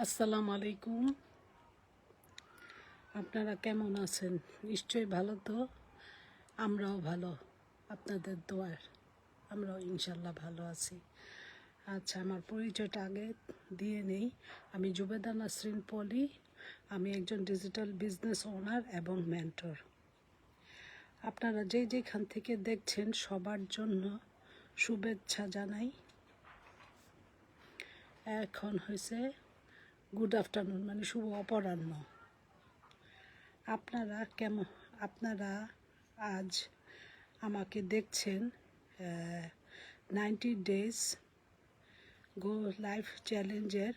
আসসালামু আলাইকুম। আপনারা কেমন আছেন? নিশ্চয়ই ভালো। তো আমরাও ভালো, আপনাদের দোয়ার আমরাও ইনশাল্লাহ ভালো আছি। আচ্ছা, আমার পরিচয়টা আগে দিয়ে নেই। আমি জুবেদা নাসরিন পলি। আমি একজন ডিজিটাল বিজনেস ওনার এবং মেন্টর। আপনারা যেখান থেকে দেখছেন সবার জন্য শুভেচ্ছা জানাই। এখন হয়েছে গুড আফটারনুন, মানে শুভ অপরাহ্ন। আপনারা আজ আমাকে দেখছেন 90 ডেজ গো লাইফ চ্যালেঞ্জের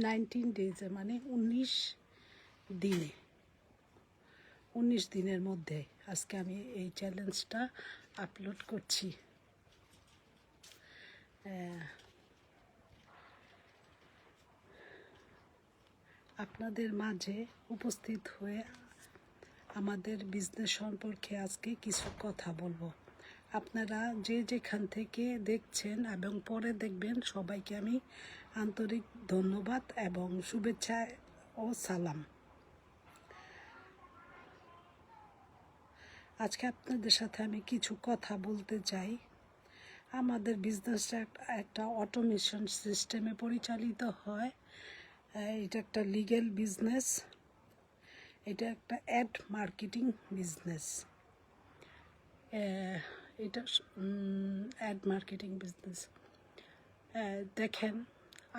19 ডেজে, মানে 19 দিনের মধ্যে আজকে আমি এই চ্যালেঞ্জটা আপলোড করছি। আপনাদের মাঝে উপস্থিত হয়ে আমাদের বিজনেস সম্পর্কে আজকে কিছু কথা বলবো। আপনারা যেখান থেকে দেখছেন এবং পরে দেখবেন, সবাইকে আমি আন্তরিক ধন্যবাদ এবং শুভেচ্ছা ও সালাম। আজকে আপনাদের সাথে আমি কিছু কথা বলতে চাই। আমাদের বিজনেসটা একটা অটোমেশন সিস্টেমে পরিচালিত হয়। এটা একটা লিগ্যাল বিজনেস, এটা একটা অ্যাড মার্কেটিং বিজনেস। এটা অ্যাড মার্কেটিং বিজনেস। দেখেন,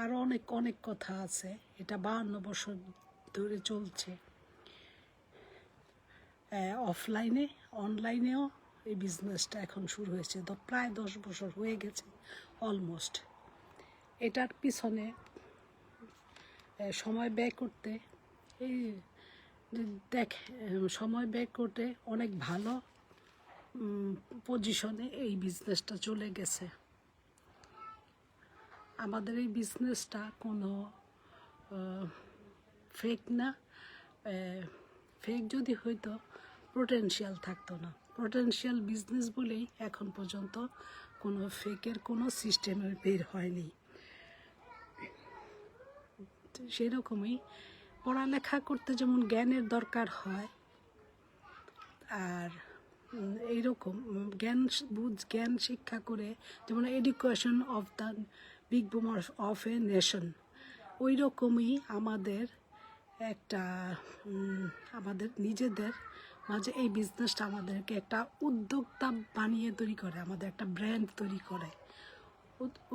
আরও অনেক কথা আছে। এটা 52 বছর ধরে চলছে। অফলাইনে, অনলাইনেও এই বিজনেসটা এখন শুরু হয়েছে, তো প্রায় 10 বছর হয়ে গেছে অলমোস্ট। এটার পিছনে সময় ব্যয় করতে সময় ব্যয় করতে অনেক ভালো পজিশনে এই বিজনেসটা চলে গেছে। আমাদের এই বিজনেসটা কোনো ফেক না। ফেক যদি হইতো পোটেনশিয়াল থাকতো না। পোটেনশিয়াল বিজনেস বলেই এখন পর্যন্ত কোনো ফেকের কোনো সিস্টেমে বের হয়নি। সেরকমই পড়ালেখা করতে যেমন জ্ঞানের দরকার হয়, আর এইরকম জ্ঞান শিক্ষা করে, যেমন education of the big broom of a nation, ওই রকমই আমাদের নিজেদের মাঝে এই বিজনেসটা আমাদেরকে একটা উদ্যোক্তা বানিয়ে তৈরি করে, আমাদের একটা ব্র্যান্ড তৈরি করে,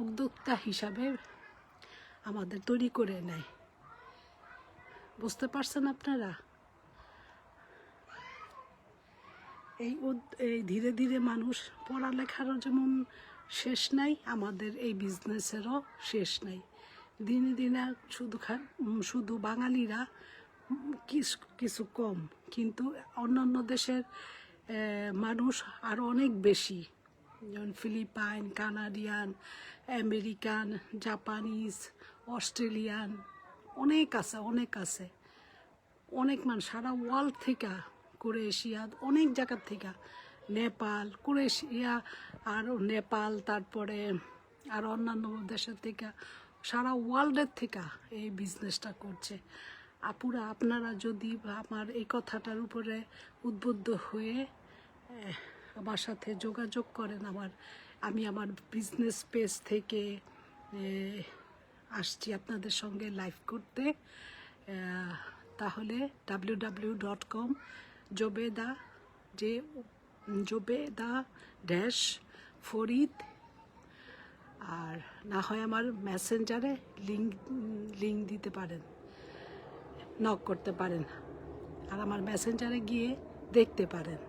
উদ্যোক্তা হিসাবে আমাদের তৈরি করে নেয়। বুঝতে পারছেন আপনারা? এই ধীরে ধীরে মানুষ, পড়ালেখারও যেমন শেষ নাই, আমাদের এই বিজনেসেরও শেষ নাই। দিনে দিনে শুধু বাঙালিরা কিছু কম, কিন্তু অন্যান্য দেশের মানুষ আরও অনেক বেশি, যেমন Philippine, Canadian, American, Japanese, Australian, অনেক আছে। অনেক মানুষ সারা ওয়ার্ল্ড থেকে, ক্রোয়েশিয়া, অনেক জায়গার থেকে, নেপাল, ক্রোয়েশিয়া আর নেপাল, তারপরে আর অন্যান্য দেশের থেকে, সারা ওয়ার্ল্ডের থেকে এই বিজনেসটা করছে। আপনারা যদি আমার এই কথাটার উপরে উদ্বুদ্ধ হয়ে আমার সাথে যোগাযোগ করেন, আমি আমার বিজনেস পেজ থেকে আসছি আপনাদের সঙ্গে লাইভ করতে, তাহলে www.com জোবেদা-ফরিদ, আর না হয় আমার মেসেঞ্জারে লিঙ্ক দিতে পারেন, নক করতে পারেন, আর আমার মেসেঞ্জারে গিয়ে দেখতে পারেন।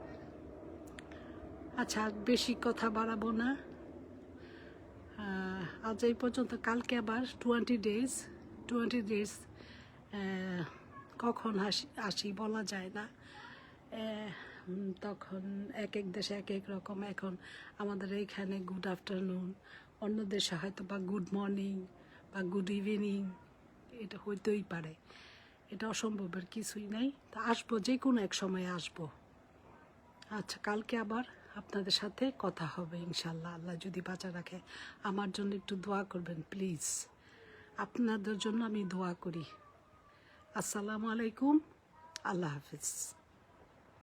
আচ্ছা, বেশি কথা বাড়াবো না, আজ এই পর্যন্ত। কালকে আবার 20 ডেজ কখন আসি বলা যায় না। তখন এক দেশে এক রকম। এখন আমাদের এইখানে গুড আফটারনুন, অন্য দেশে হয়তো বা গুড মর্নিং বা গুড ইভিনিং, এটা হইতেই পারে। এটা অসম্ভবের কিছুই নাই। তা আসবো, যে কোনো এক সময় আসবো। আচ্ছা, কালকে আবার আপনাদের সাথে কথা হবে ইনশাল্লাহ, আল্লাহ যদি বাঁচা রাখে। আমার জন্য একটু দোয়া করবেন প্লিজ, আপনাদের জন্য আমি দোয়া করি। আসসালামু আলাইকুম, আল্লাহ হাফিজ।